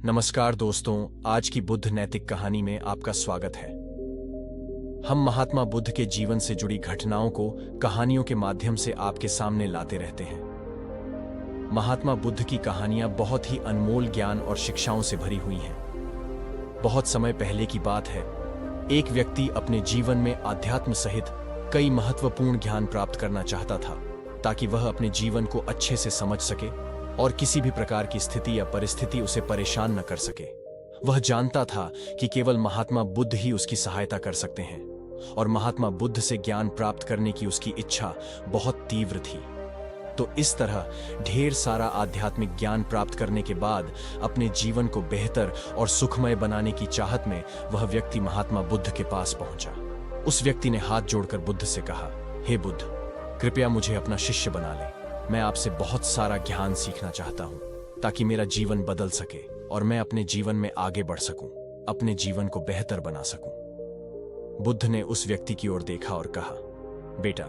नमस्कार दोस्तों, आज की बुद्ध नैतिक कहानी में आपका स्वागत है। हम महात्मा बुद्ध के जीवन से जुड़ी घटनाओं को कहानियों के माध्यम से आपके सामने लाते रहते हैं। महात्मा बुद्ध की कहानियां बहुत ही अनमोल ज्ञान और शिक्षाओं से भरी हुई हैं। बहुत समय पहले की बात है, एक व्यक्ति अपने जीवन में आध्यात्म सहित कई महत्वपूर्ण ज्ञान प्राप्त करना चाहता था, ताकि वह अपने जीवन को अच्छे से समझ सके और किसी भी प्रकार की स्थिति या परिस्थिति उसे परेशान न कर सके। वह जानता था कि केवल महात्मा बुद्ध ही उसकी सहायता कर सकते हैं, और महात्मा बुद्ध से ज्ञान प्राप्त करने की उसकी इच्छा बहुत तीव्र थी। तो इस तरह ढेर सारा आध्यात्मिक ज्ञान प्राप्त करने के बाद अपने जीवन को बेहतर और सुखमय बनाने की चाहत में वह व्यक्ति महात्मा बुद्ध के पास पहुंचा। उस व्यक्ति ने हाथ जोड़कर बुद्ध से कहा, हे बुद्ध, कृपया मुझे अपना शिष्य बना ले। मैं आपसे बहुत सारा ज्ञान सीखना चाहता हूं, ताकि मेरा जीवन बदल सके और मैं अपने जीवन में आगे बढ़ सकूं, अपने जीवन को बेहतर बना सकूं। बुद्ध ने उस व्यक्ति की ओर देखा और कहा, बेटा,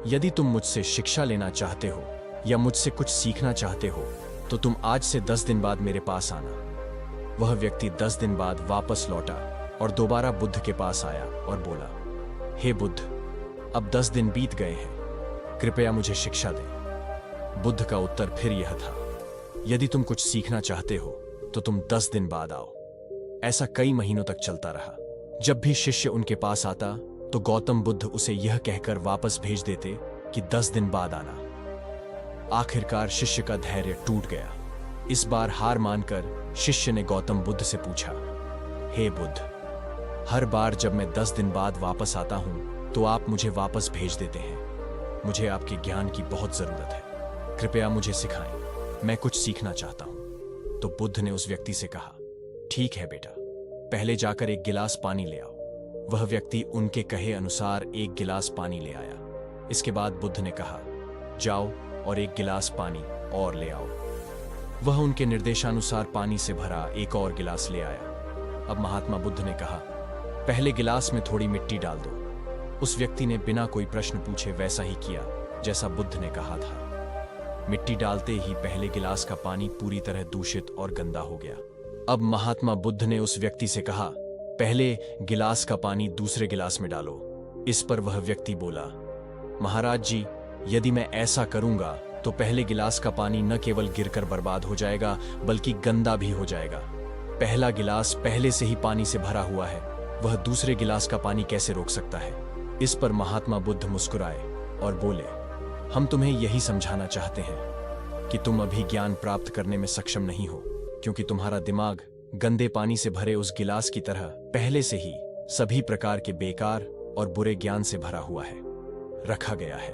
यदि तुम मुझसे शिक्षा लेना चाहते हो या मुझसे कुछ सीखना चाहते हो तो तुम आज से 10 दिन बाद मेरे पास आना। वह व्यक्ति 10 दिन बाद वापस लौटा और दोबारा बुद्ध के पास आया और बोला, हे बुद्ध, अब 10 दिन बीत गए हैं, कृपया मुझे शिक्षा दें। बुद्ध का उत्तर फिर यह था, यदि तुम कुछ सीखना चाहते हो तो तुम 10 दिन बाद आओ। ऐसा कई महीनों तक चलता रहा। जब भी शिष्य उनके पास आता तो गौतम बुद्ध उसे यह कहकर वापस भेज देते कि 10 दिन बाद आना। आखिरकार शिष्य का धैर्य टूट गया। इस बार हार मानकर शिष्य ने गौतम बुद्ध से पूछा, हे बुद्ध, हर बार जब मैं 10 दिन बाद वापस आता हूं तो आप मुझे वापस भेज देते हैं। मुझे आपके ज्ञान की बहुत जरूरत है, कृपया मुझे सिखाएं, मैं कुछ सीखना चाहता हूं। तो बुद्ध ने उस व्यक्ति से कहा, ठीक है बेटा, पहले जाकर एक गिलास पानी ले आओ। वह व्यक्ति उनके कहे अनुसार एक गिलास पानी ले आया। इसके बाद बुद्ध ने कहा, जाओ और एक गिलास पानी और ले आओ। वह उनके निर्देशानुसार पानी से भरा एक और गिलास ले आया। अब महात्मा बुद्ध ने कहा, पहले गिलास में थोड़ी मिट्टी डाल दो। उस व्यक्ति ने बिना कोई प्रश्न पूछे वैसा ही किया जैसा बुद्ध ने कहा था। मिट्टी डालते ही पहले गिलास का पानी पूरी तरह दूषित और गंदा हो गया। अब महात्मा बुद्ध ने उस व्यक्ति से कहा, पहले गिलास का पानी दूसरे गिलास में डालो। इस पर वह व्यक्ति बोला, महाराज जी, यदि मैं ऐसा करूंगा तो पहले गिलास का पानी न केवल गिरकर बर्बाद हो जाएगा बल्कि गंदा भी हो जाएगा। पहला गिलास पहले से ही पानी से भरा हुआ है, वह दूसरे गिलास का पानी कैसे रोक सकता है। इस पर महात्मा बुद्ध मुस्कुराए और बोले, हम तुम्हें यही समझाना चाहते हैं कि तुम अभी ज्ञान प्राप्त करने में सक्षम नहीं हो, क्योंकि तुम्हारा दिमाग गंदे पानी से भरे उस गिलास की तरह पहले से ही सभी प्रकार के बेकार और बुरे ज्ञान से भरा हुआ है, रखा गया है।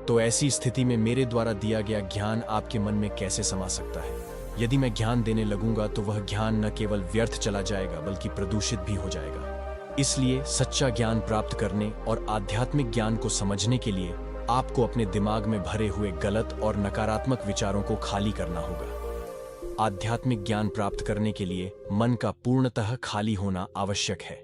तो ऐसी स्थिति में मेरे द्वारा दिया गया ज्ञान आपके मन में कैसे समा सकता है। यदि मैं ज्ञान देने लगूंगा तो वह ज्ञान न केवल व्यर्थ चला जाएगा बल्कि प्रदूषित भी हो जाएगा। इसलिए सच्चा ज्ञान प्राप्त करने और आध्यात्मिक ज्ञान को समझने के लिए आपको अपने दिमाग में भरे हुए गलत और नकारात्मक विचारों को खाली करना होगा। आध्यात्मिक ज्ञान प्राप्त करने के लिए मन का पूर्णतः खाली होना आवश्यक है।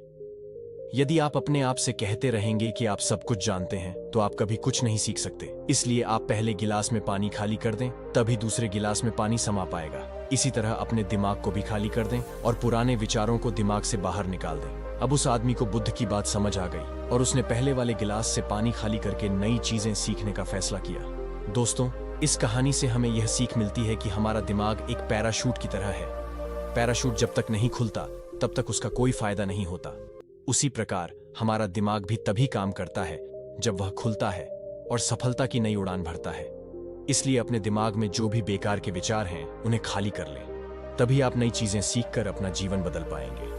यदि आप अपने आप से कहते रहेंगे कि आप सब कुछ जानते हैं तो आप कभी कुछ नहीं सीख सकते। इसलिए आप पहले गिलास में पानी खाली कर दें, तभी दूसरे गिलास में पानी समा पाएगा। इसी तरह अपने दिमाग को भी खाली कर दें और पुराने विचारों को दिमाग से बाहर निकाल दें। अब उस आदमी को बुद्ध की बात समझ आ गई और उसने पहले वाले गिलास से पानी खाली करके नई चीजें सीखने का फैसला किया। दोस्तों, इस कहानी से हमें यह सीख मिलती है कि हमारा दिमाग एक पैराशूट की तरह है। पैराशूट जब तक नहीं खुलता तब तक उसका कोई फायदा नहीं होता। उसी प्रकार हमारा दिमाग भी तभी काम करता है जब वह खुलता है और सफलता की नई उड़ान भरता है। इसलिए अपने दिमाग में जो भी बेकार के विचार हैं उन्हें खाली कर लें, तभी आप नई चीजें सीखकर अपना जीवन बदल पाएंगे।